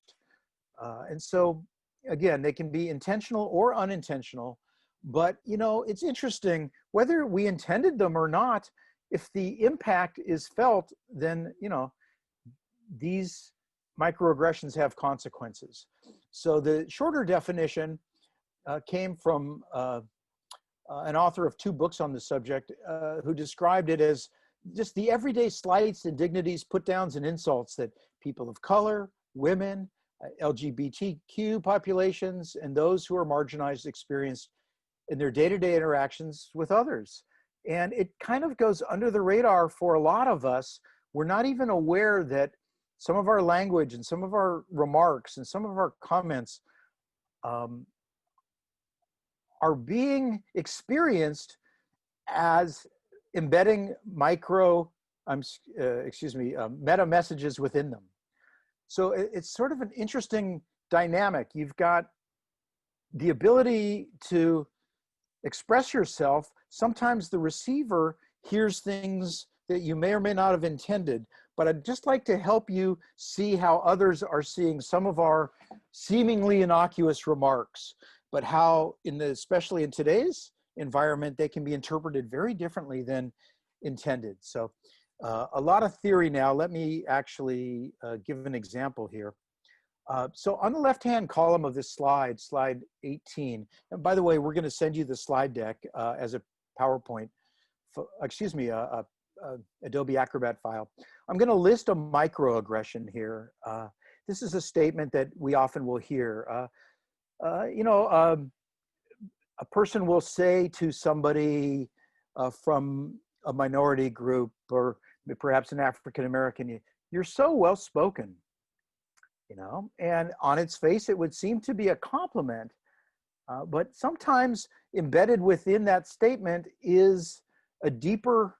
S2: And so, again, they can be intentional or unintentional, but, you know, it's interesting, whether we intended them or not, if the impact is felt, then, you know, these microaggressions have consequences. So the shorter definition came from an author of 2 books on the subject who described it as just the everyday slights, indignities, put downs, and insults that people of color, women, LGBTQ populations, and those who are marginalized experience in their day-to-day interactions with others. And it kind of goes under the radar for a lot of us. We're not even aware that some of our language and some of our remarks and some of our comments are being experienced as embedding meta messages within them. So it's sort of an interesting dynamic. You've got the ability to express yourself. Sometimes the receiver hears things that you may or may not have intended, but I'd just like to help you see how others are seeing some of our seemingly innocuous remarks, but how, especially in today's environment, they can be interpreted very differently than intended. So a lot of theory now. Let me actually give an example here. So on the left-hand column of this slide, slide 18, and by the way, we're going to send you the slide deck as a PowerPoint, Adobe Acrobat file. I'm going to list a microaggression here. This is a statement that we often will hear. A person will say to somebody from a minority group, or perhaps an African American, "You're so well spoken." And on its face, it would seem to be a compliment, but sometimes embedded within that statement is a deeper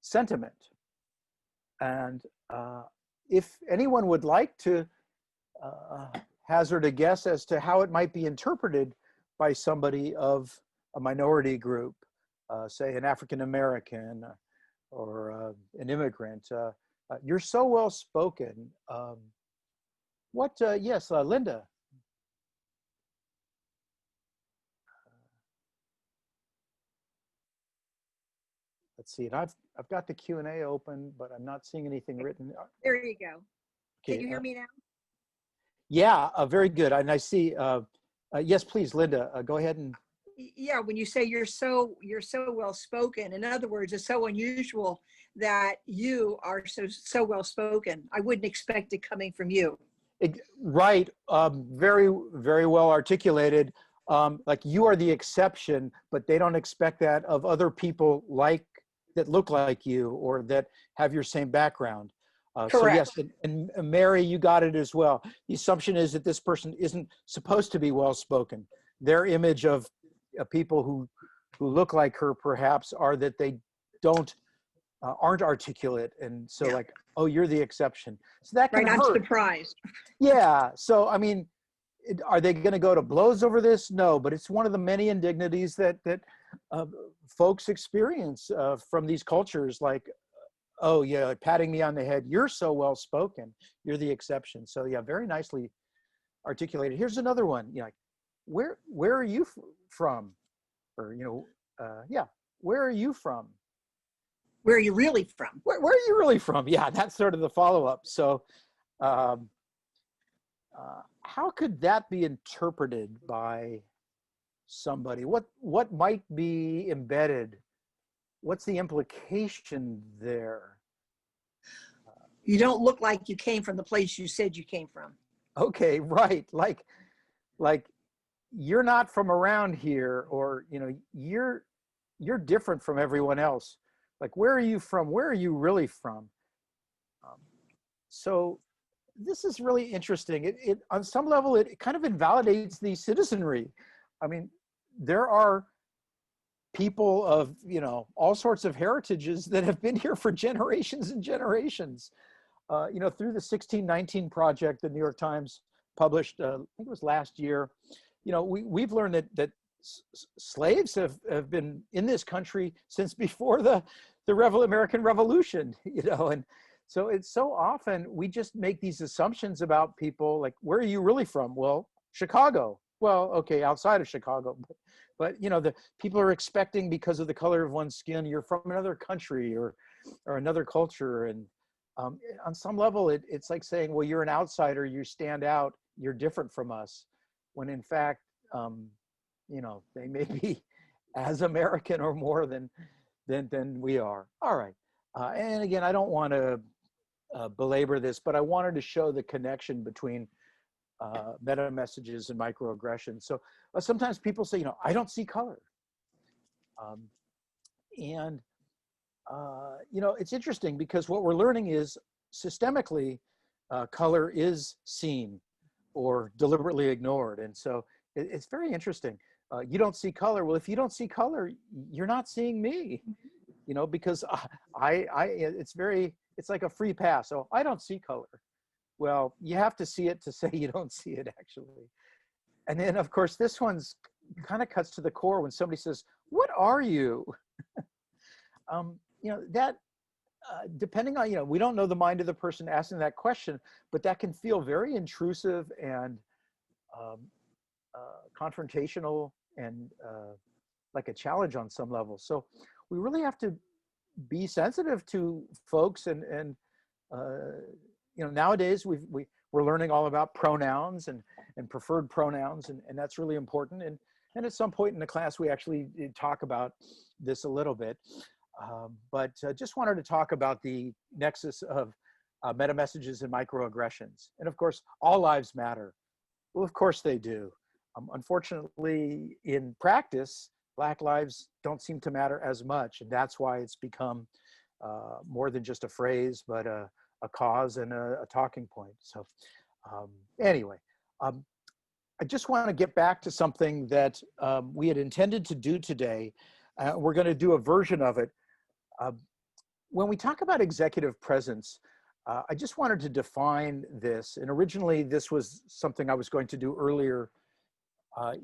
S2: sentiment. And if anyone would like to hazard a guess as to how it might be interpreted by somebody of a minority group, say an African American or an immigrant, "You're so well spoken." Yes, Linda. Let's see, and I've got the Q&A open, but I'm not seeing anything written.
S3: There you go.
S2: Okay,
S3: Can you hear me now?
S2: Yeah, very good. And I see, yes, please, Linda, go ahead and.
S3: Yeah, when you say you're so well spoken, in other words, it's so unusual that you are so well spoken. I wouldn't expect it coming from you.
S2: Right, very, very well articulated. Like you are the exception, but they don't expect that of other people that look like you or that have your same background. So yes, and Mary, you got it as well. The assumption is that this person isn't supposed to be well-spoken. Their image of people who look like her perhaps are that they aren't articulate, and so like, oh, you're the exception. So that can hurt.
S3: I'm surprised.
S2: Yeah. So I mean, are they going to go to blows over this? No, but it's one of the many indignities that folks experience from these cultures. Like, oh yeah, patting me on the head. You're so well spoken. You're the exception. So yeah, very nicely articulated. Here's another one. Like, where are you from? Or yeah, where are you from?
S3: Where are you really from?
S2: Where are you really from? Yeah, that's sort of the follow-up. So how could that be interpreted by somebody? What might be embedded? What's the implication there?
S3: You don't look like you came from the place you said you came from.
S2: Okay, right. Like you're not from around here, or you're different from everyone else. Like, where are you from? Where are you really from? So this is really interesting. It on some level, it kind of invalidates the citizenry. I mean, there are people of, all sorts of heritages that have been here for generations and generations. Through the 1619 Project, the New York Times published, I think it was last year, we've learned that slaves have been in this country since before the American Revolution, and so it's so often we just make these assumptions about people, like, where are you really from? Well, Chicago. Well, okay, outside of Chicago, but the people are expecting, because of the color of one's skin, you're from another country or another culture, and on some level, it's like saying, well, you're an outsider, you stand out, you're different from us, when in fact, they may be as American or more than we are. All right, and again, I don't want to belabor this, but I wanted to show the connection between meta messages and microaggressions. So sometimes people say, I don't see color. It's interesting because what we're learning is systemically, color is seen or deliberately ignored. And so it's very interesting. You don't see color. Well, if you don't see color, you're not seeing me, because it's like a free pass. So I don't see color. Well, you have to see it to say you don't see it actually. And then of course, this one's kind of cuts to the core when somebody says, what are you? Depending on, we don't know the mind of the person asking that question, but that can feel very intrusive and confrontational and like a challenge on some level. So we really have to be sensitive to folks and nowadays we're learning all about pronouns and preferred pronouns, and that's really important. And at some point in the class, we actually did talk about this a little bit. But just wanted to talk about the nexus of meta messages and microaggressions. And of course, all lives matter. Well, of course they do. Unfortunately, in practice, Black lives don't seem to matter as much. And that's why it's become more than just a phrase, but a cause and a talking point. So anyway, I just want to get back to something that we had intended to do today. We're going to do a version of it. When we talk about executive presence, I just wanted to define this. And originally, this was something I was going to do earlier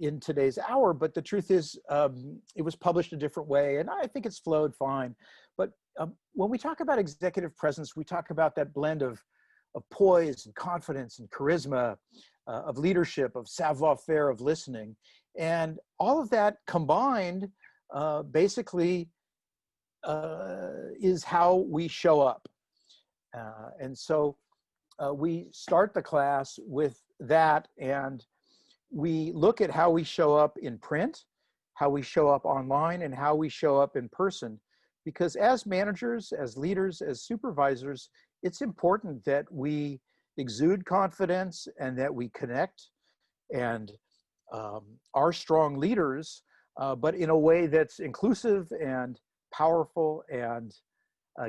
S2: in today's hour, but the truth is it was published a different way, and I think it's flowed fine. But when we talk about executive presence, we talk about that blend of poise and confidence and charisma, of leadership, of savoir-faire, of listening. And all of that combined basically is how we show up. And so we start the class with that, and we look at how we show up in print, how we show up online, and how we show up in person. Because as managers, as leaders, as supervisors, it's important that we exude confidence and that we connect and are strong leaders, but in a way that's inclusive and powerful and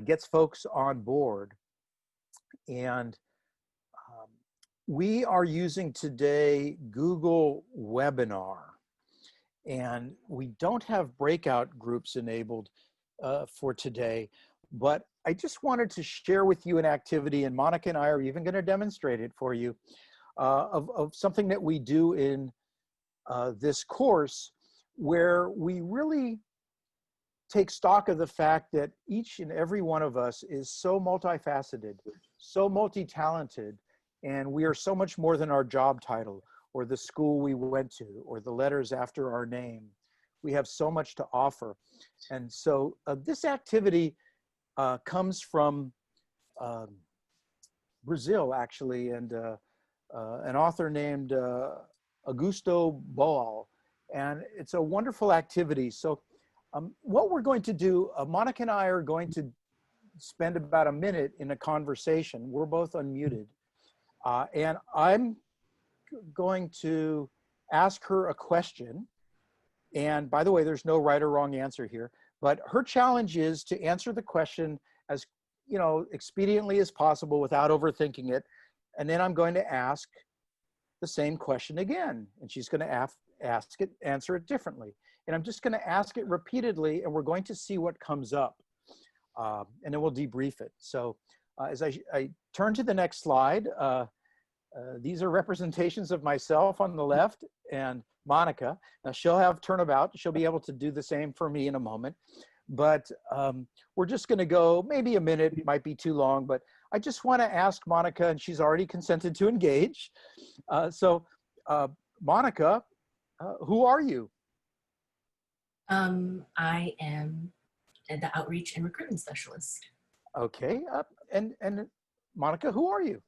S2: gets folks on board. And we are using today Google Webinar, and we don't have breakout groups enabled for today, but I just wanted to share with you an activity, and Monica and I are even going to demonstrate it for you, of something that we do in this course, where we really take stock of the fact that each and every one of us is so multifaceted, so multi-talented, and we are so much more than our job title or the school we went to or the letters after our name. We have so much to offer. And so this activity comes from Brazil, actually, and an author named Augusto Boal. And it's a wonderful activity. So what we're going to do, Monica and I are going to spend about a minute in a conversation. We're both unmuted. And I'm going to ask her a question. And by the way, there's no right or wrong answer here, but her challenge is to answer the question as expediently as possible without overthinking it. And then I'm going to ask the same question again, and she's going to answer it differently. And I'm just going to ask it repeatedly, and we're going to see what comes up. And then we'll debrief it. So as I turn to the next slide, these are representations of myself on the left and Monica. Now she'll have turnabout. She'll be able to do the same for me in a moment. But we're just going to go maybe a minute. It might be too long, but I just want to ask Monica, and she's already consented to engage. Monica, who are you?
S1: I am the outreach and recruitment specialist.
S2: Okay, and Monica, who are you?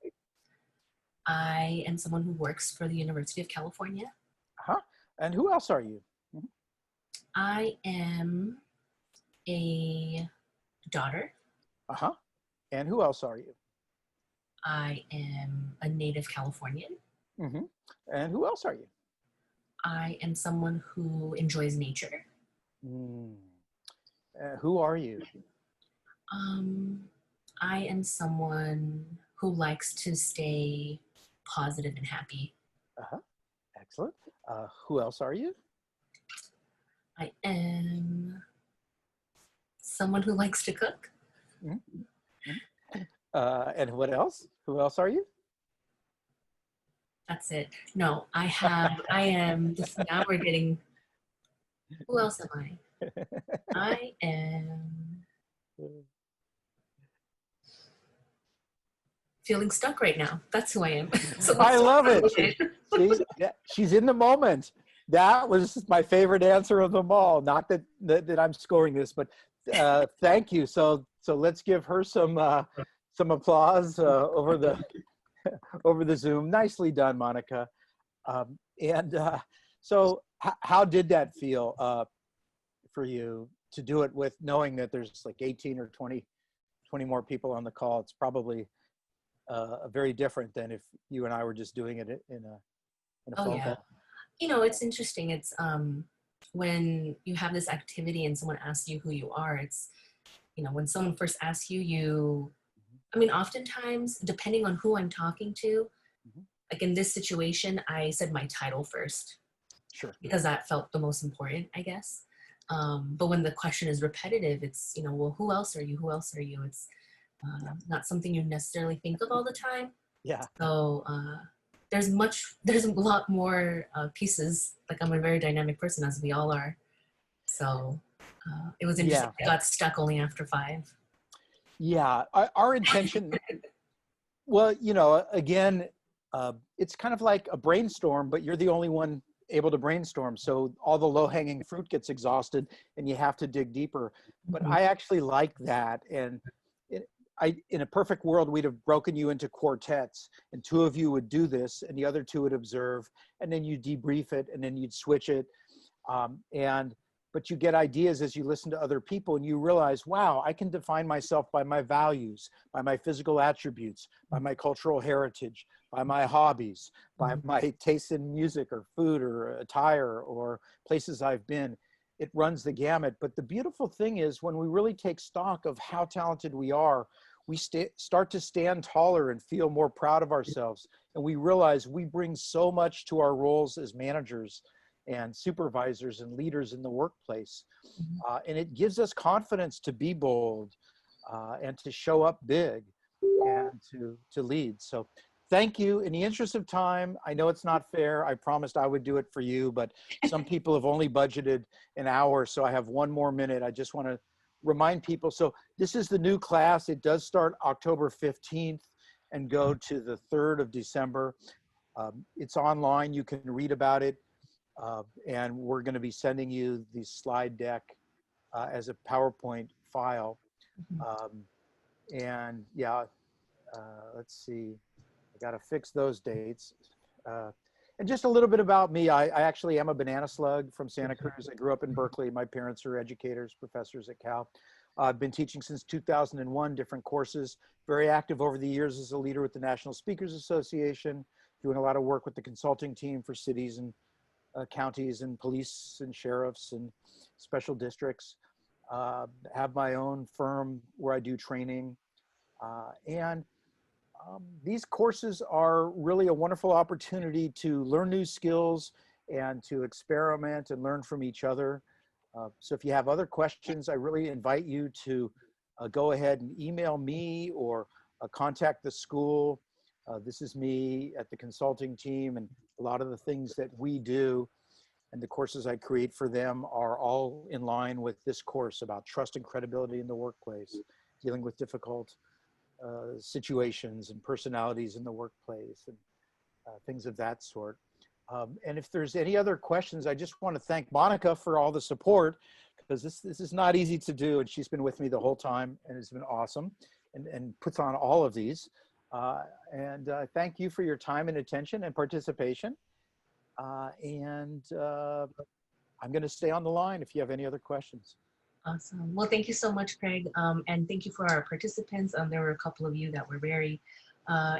S1: I am someone who works for the University of California.
S2: And who else are you?
S1: I am a daughter.
S2: And who else are you?
S1: I am a native Californian.
S2: Mm-hmm. And who else are you?
S1: I am someone who enjoys nature.
S2: Mm. Who are you?
S1: Um, I am someone who likes to stay positive and happy.
S2: Uh-huh. Excellent. Who else are you?
S1: I am someone who likes to cook.
S2: Mm-hmm. And what else? Who else are you?
S1: That's it. No, I am, now we're getting, who else am I? I am feeling stuck right now. That's who I am. So
S2: I
S1: let's
S2: love
S1: talk
S2: it.
S1: about it.
S2: She's in the moment. That was my favorite answer of them all. Not that I'm scoring this, but thank you. So let's give her some applause over the Zoom. Nicely done, Monica. So how did that feel for you to do it with knowing that there's like 18 or 20 more people on the call? It's probably very different than if you and I were just doing it in a
S1: Oh
S2: phone
S1: yeah.
S2: call.
S1: You know, it's interesting. It's when you have this activity and someone asks you who you are, it's, you know, when someone first asks you, I mean, oftentimes, depending on who I'm talking to,
S2: Mhm.
S1: like in this situation, I said my title first
S2: Sure.
S1: because that felt the most important, I guess. But when the question is repetitive, it's, you know, well, who else are you? Who else are you? It's not something you necessarily think of all the time.
S2: Yeah.
S1: So there's a lot more pieces. Like I'm a very dynamic person, as we all are. So it was interesting.
S2: Yeah.
S1: I got stuck only after 5.
S2: Yeah. Our intention, well, you know, again, it's kind of like a brainstorm, but you're the only one able to brainstorm. So all the low-hanging fruit gets exhausted and you have to dig deeper. But
S1: Mhm.
S2: I actually like that. And in a perfect world, we'd have broken you into quartets and 2 of you would do this and the other 2 would observe, and then you debrief it and then you'd switch it. But you get ideas as you listen to other people and you realize, wow, I can define myself by my values, by my physical attributes, by my cultural heritage, by my hobbies, by my taste in music or food or attire or places I've been. It runs the gamut. But the beautiful thing is when we really take stock of how talented we are, we start to stand taller and feel more proud of ourselves. And we realize we bring so much to our roles as managers and supervisors and leaders in the workplace. And it gives us confidence to be bold and to show up big and to lead. So thank you. In the interest of time, I know it's not fair. I promised I would do it for you, but some people have only budgeted an hour, so I have 1 more minute. I just want to remind people. So this is the new class. It does start October 15th and go to the 3rd of December. It's online. You can read about it. And we're going to be sending you the slide deck as a PowerPoint file. And yeah, let's see, I got to fix those dates. And just a little bit about me. I actually am a banana slug from Santa Cruz. I grew up in Berkeley. My parents are educators, professors at Cal. I've been teaching since 2001, different courses, very active over the years as a leader with the National Speakers Association, doing a lot of work with the consulting team for cities and counties and police and sheriffs and special districts. Have my own firm where I do training. These courses are really a wonderful opportunity to learn new skills and to experiment and learn from each other. So if you have other questions, I really invite you to go ahead and email me or contact the school. This is me at the consulting team, and a lot of the things that we do and the courses I create for them are all in line with this course about trust and credibility in the workplace, dealing with difficult situations and personalities in the workplace and things of that sort. And if there's any other questions, I just want to thank Monica for all the support, because this is not easy to do, and she's been with me the whole time and it's been awesome and puts on all of these. Thank you for your time and attention and participation. I'm going to stay on the line if you have any other questions.
S1: Awesome. Well, thank you so much, Craig. And thank you for our participants. There were a couple of you that were very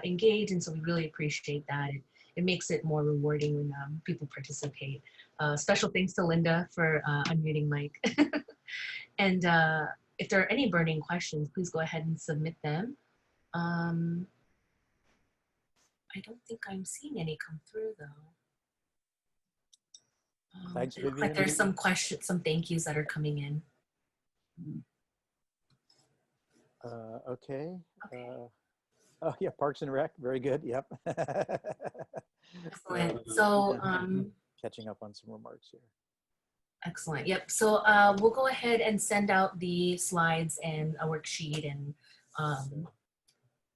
S1: engaged, and so we really appreciate that. it makes it more rewarding when people participate. Special thanks to Linda for unmuting Mike. And if there are any burning questions, please go ahead and submit them. I don't think I'm seeing any come through though.
S2: Thanks,
S1: It looks
S2: Vivian.
S1: like there's some questions, some thank yous that are coming in.
S2: Okay. Oh yeah, Parks and Rec, very good. Yep.
S1: Excellent. So
S2: catching up on some remarks here.
S1: excellent. Yep. So we'll go ahead and send out the slides and a worksheet and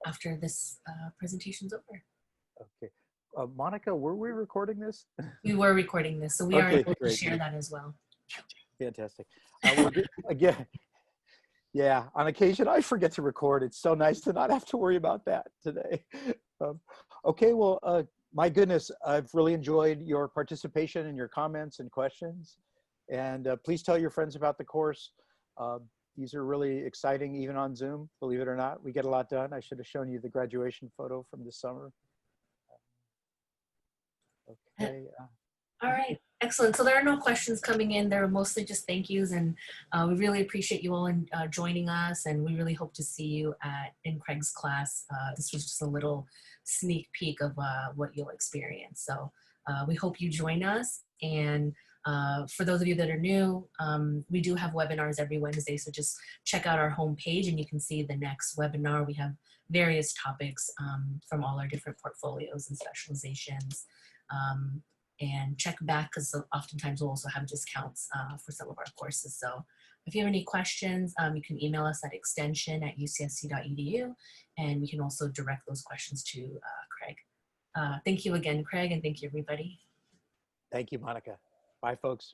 S1: after this presentation's over.
S2: Okay. Monica, were we recording this?
S1: We were recording this, so we are
S2: Okay,
S1: able to
S2: great.
S1: share that as well.
S2: Fantastic. Again, yeah, on occasion I forget to record. It's so nice to not have to worry about that today. Okay, well, my goodness, I've really enjoyed your participation and your comments and questions. And please tell your friends about the course. These are really exciting, even on Zoom, believe it or not. We get a lot done. I should have shown you the graduation photo from this summer. Okay.
S1: All right, excellent. So there are no questions coming in. They're mostly just thank yous, and we really appreciate you all in, joining us, and we really hope to see you in Craig's class. This was just a little sneak peek of what you'll experience. So we hope you join us, and for those of you that are new, we do have webinars every Wednesday, so just check out our homepage and you can see the next webinar. We have various topics from all our different portfolios and specializations. And check back because oftentimes we'll also have discounts for some of our courses. So if you have any questions, you can email us at extension@ucsc.edu, and we can also direct those questions to Craig. Thank you again, Craig, and thank you, everybody.
S2: Thank you, Monica. Bye, folks.